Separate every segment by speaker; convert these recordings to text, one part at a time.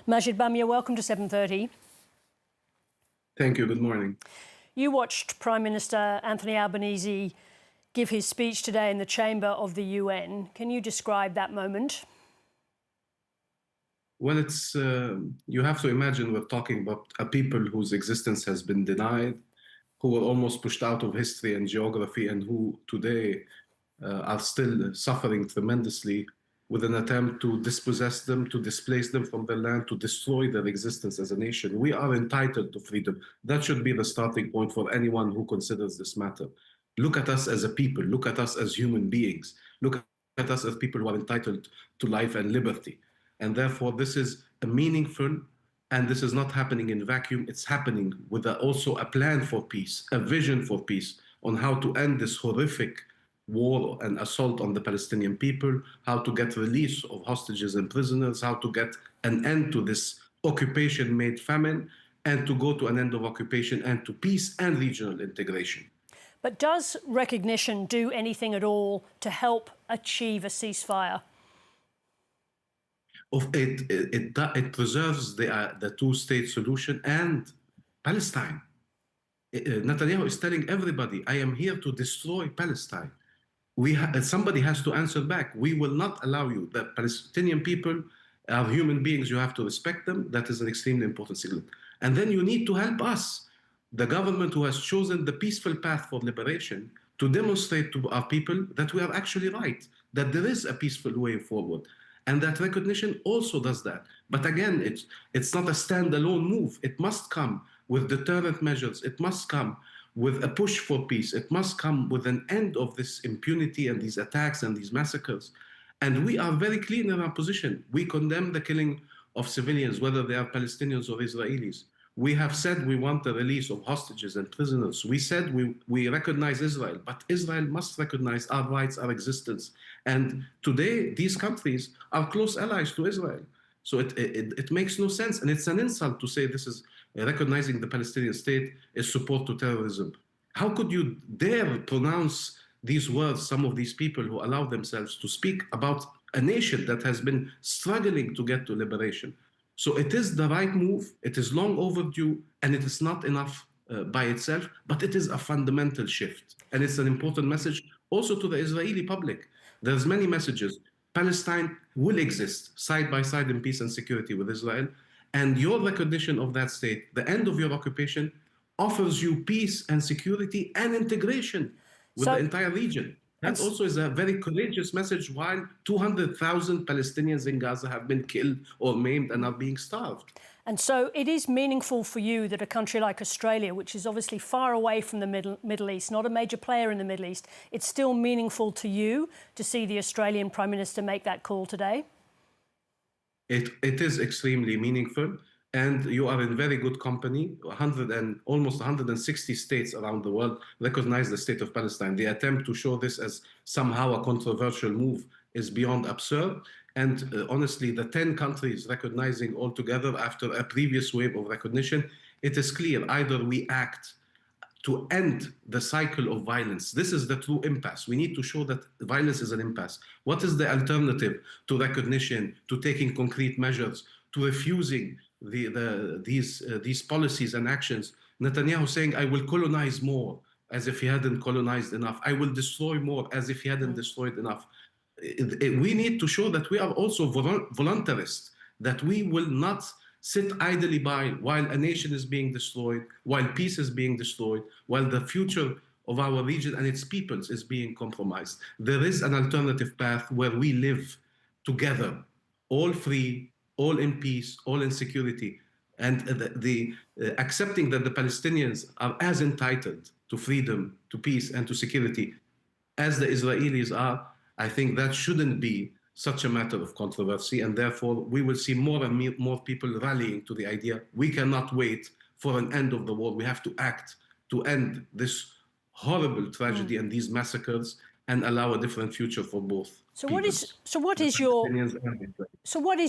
Speaker 1: Majed, Bamya, welcome to 7:30.
Speaker 2: Thank you. Good morning.
Speaker 1: You watched Prime Minister Anthony Albanese give his speech today in the chamber of the UN. Can you describe that moment?
Speaker 2: Well, you have to imagine we're talking about a people whose existence has been denied, who were almost pushed out of history and geography, and who today are still suffering tremendously with an attempt to dispossess them, to displace them from their land, to destroy their existence as a nation. We are entitled to freedom. That should be the starting point for anyone who considers this matter. Look at us as a people. Look at us as human beings. Look at us as people who are entitled to life and liberty. And therefore, this is a meaningful, and this is not happening in vacuum. It's happening with also a plan for peace, a vision for peace on how to end this horrific war and assault on the Palestinian people, how to get release of hostages and prisoners, how to get an end to this occupation-made famine, and to go to an end of occupation and to peace and regional integration.
Speaker 1: But does recognition do anything at all to help achieve a ceasefire?
Speaker 2: It preserves the two-state solution and Palestine. Netanyahu is telling everybody, I am here to destroy Palestine. Somebody has to answer back. We will not allow you. The Palestinian people are human beings. You have to respect them. That is an extremely important signal. And then you need to help us, the government who has chosen the peaceful path for liberation, to demonstrate to our people that we are actually right, that there is a peaceful way forward. And that recognition also does that. But again, it's not a standalone move. It must come with deterrent measures. It must come with a push for peace. It must come with an end of this impunity and these attacks and these massacres. And we are very clear in our position. We condemn the killing of civilians, whether they are Palestinians or Israelis. We have said we want the release of hostages and prisoners. We said we recognize Israel, but Israel must recognize our rights, our existence. And today, these countries are close allies to Israel. So it makes no sense. And it's an insult to say this is recognizing the Palestinian state is support to terrorism. How could you dare pronounce these words, some of these people who allow themselves to speak about a nation that has been struggling to get to liberation? So it is the right move, it is long overdue, and it is not enough by itself, but it is a fundamental shift. And it's an important message also to the Israeli public. There's many messages. Palestine will exist side by side in peace and security with Israel, and your recognition of that state, the end of your occupation, offers you peace and security and integration with the entire region. That also is a very courageous message while 200,000 Palestinians in Gaza have been killed or maimed and are being starved.
Speaker 1: And so it is meaningful for you that a country like Australia, which is obviously far away from the Middle East, not a major player in the Middle East, it's still meaningful to you to see the Australian Prime Minister make that call today?
Speaker 2: It is extremely meaningful. And you are in very good company. Almost 160 states around the world recognize the state of Palestine. The attempt to show this as somehow a controversial move is beyond absurd. And honestly, the 10 countries recognizing altogether after a previous wave of recognition, it is clear either we act to end the cycle of violence. This is the true impasse. We need to show that violence is an impasse. What is the alternative to recognition, to taking concrete measures, to refusing these policies and actions? Netanyahu saying, I will colonize more, as if he hadn't colonized enough. I will destroy more, as if he hadn't destroyed enough. We need to show that we are also voluntarists, that we will not sit idly by while a nation is being destroyed, while peace is being destroyed, while the future of our region and its peoples is being compromised. There is an alternative path where we live together, all free, all in peace, all in security, and accepting that the Palestinians are as entitled to freedom, to peace, and to security as the Israelis are. I think that shouldn't be such a matter of controversy, and therefore we will see more and more people rallying to the idea we cannot wait for an end of the war. We have to act to end this horrible tragedy and these massacres and allow a different future for both.
Speaker 1: So what is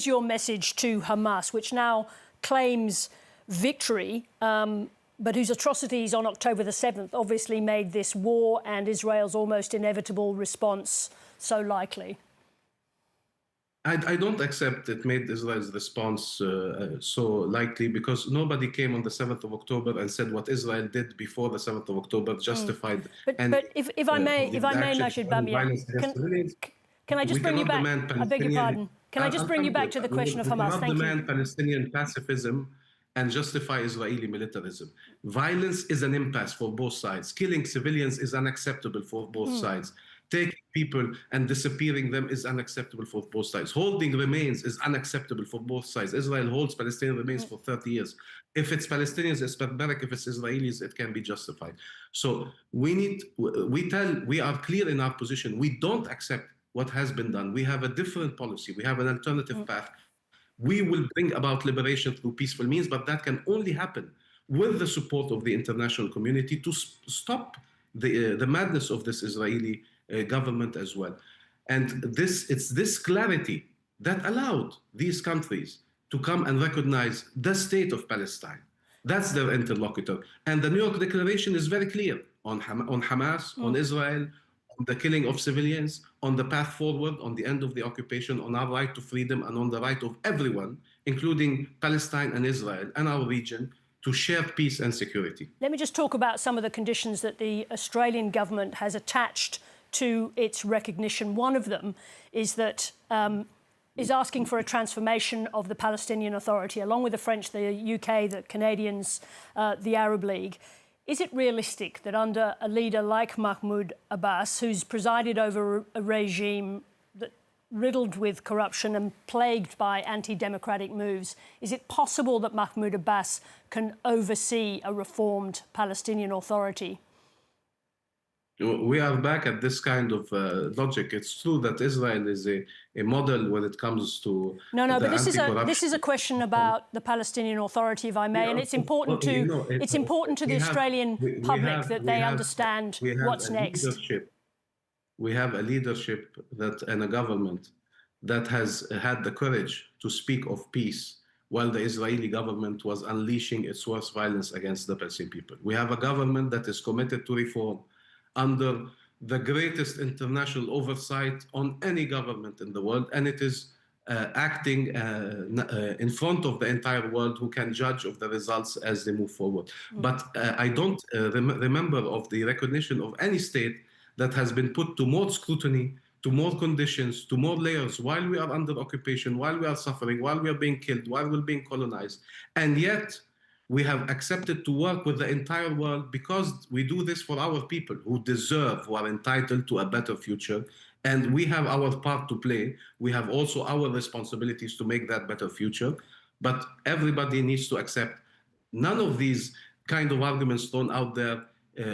Speaker 1: your message to Hamas, which now claims victory, but whose atrocities on October the 7th obviously made this war and Israel's almost inevitable response so likely?
Speaker 2: I don't accept it made Israel's response so likely, because nobody came on the 7th of October and said what Israel did before the 7th of October justified any
Speaker 1: But if I may,
Speaker 2: of the actions
Speaker 1: Majed
Speaker 2: or any
Speaker 1: Bamya,
Speaker 2: violence against civilians.
Speaker 1: can I
Speaker 2: We
Speaker 1: just bring you
Speaker 2: cannot
Speaker 1: back?
Speaker 2: demand
Speaker 1: I beg your
Speaker 2: Palestinian.
Speaker 1: pardon. Can I just bring you
Speaker 2: come to
Speaker 1: back
Speaker 2: it.
Speaker 1: to the question of
Speaker 2: We
Speaker 1: Hamas?
Speaker 2: cannot
Speaker 1: Thank you.
Speaker 2: demand Palestinian pacifism and justify Israeli militarism. Violence is an impasse for both sides. Killing civilians is unacceptable for both sides. Taking people and disappearing them is unacceptable for both sides. Holding remains is unacceptable for both sides. Israel holds Palestinian remains for 30 years. If it's Palestinians, it's barbaric. If it's Israelis, it can be justified. So we are clear in our position. We don't accept what has been done. We have a different policy. We have an alternative path. We will bring about liberation through peaceful means, but that can only happen with the support of the international community to stop the madness of this Israeli government as well. And it's this clarity that allowed these countries to come and recognize the state of Palestine. That's their interlocutor. And the New York Declaration is very clear on Hamas, on Israel, on the killing of civilians, on the path forward, on the end of the occupation, on our right to freedom, and on the right of everyone, including Palestine and Israel and our region, to share peace and security.
Speaker 1: Let me just talk about some of the conditions that the Australian government has attached to its recognition. One of them is that is asking for a transformation of the Palestinian Authority, along with the French, the UK, the Canadians, the Arab League. Is it realistic that under a leader like Mahmoud Abbas, who's presided over a regime that riddled with corruption and plagued by anti-democratic moves, is it possible that Mahmoud Abbas can oversee a reformed Palestinian Authority?
Speaker 2: We are back at this kind of logic. It's true that Israel is a model when it comes to
Speaker 1: but this is a question about the Palestinian Authority, if I may, and it's important to the Australian public that they understand what's next.
Speaker 2: We have a leadership and a government that has had the courage to speak of peace while the Israeli government was unleashing its worst violence against the Palestinian people. We have a government that is committed to reform under the greatest international oversight on any government in the world, and it is acting in front of the entire world, who can judge of the results as they move forward. But I don't remember of the recognition of any state that has been put to more scrutiny, to more conditions, to more layers, while we are under occupation, while we are suffering, while we are being killed, while we're being colonized. And yet, we have accepted to work with the entire world because we do this for our people who deserve, who are entitled to a better future. And we have our part to play. We have also our responsibilities to make that better future. But everybody needs to accept none of these kind of arguments thrown out there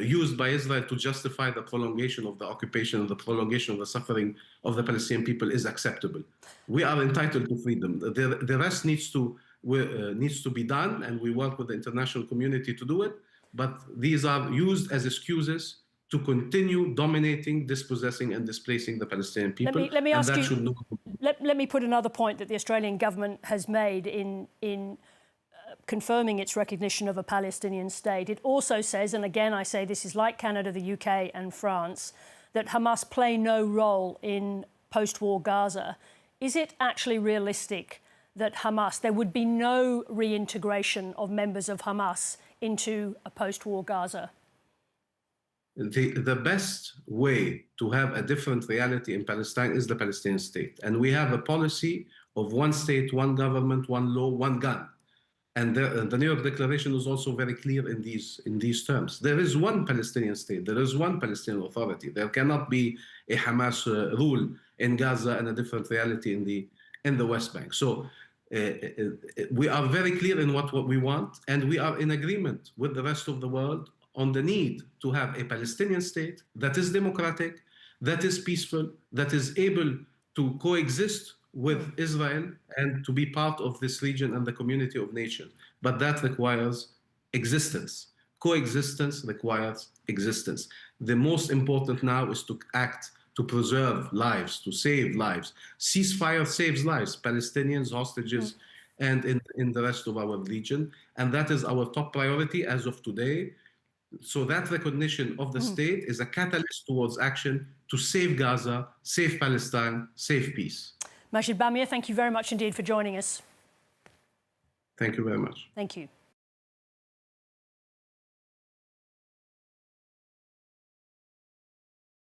Speaker 2: used by Israel to justify the prolongation of the occupation and the prolongation of the suffering of the Palestinian people is acceptable. We are entitled to freedom. The rest needs to be done, and we work with the international community to do it. But these are used as excuses to continue dominating, dispossessing, and displacing the Palestinian people.
Speaker 1: Let me ask you. Let me put another point that the Australian government has made in confirming its recognition of a Palestinian state. It also says, and again I say this is like Canada, the UK, and France, that Hamas play no role in post-war Gaza. Is it actually realistic that there would be no reintegration of members of Hamas into a post-war Gaza?
Speaker 2: The best way to have a different reality in Palestine is the Palestinian state. And we have a policy of one state, one government, one law, one gun. And the New York Declaration is also very clear in these terms. There is one Palestinian state. There is one Palestinian Authority. There cannot be a Hamas rule in Gaza and a different reality in the West Bank. So we are very clear in what we want, and we are in agreement with the rest of the world on the need to have a Palestinian state that is democratic, that is peaceful, that is able to coexist with Israel and to be part of this region and the community of nations. But that requires existence. Coexistence requires existence. The most important now is to act to preserve lives, to save lives. Ceasefire saves lives, Palestinians, hostages, and in the rest of our region. And that is our top priority as of today. So that recognition of the state is a catalyst towards action to save Gaza, save Palestine, save peace.
Speaker 1: Majed Bamya, thank you very much indeed for joining us.
Speaker 2: Thank you very much.
Speaker 1: Thank you.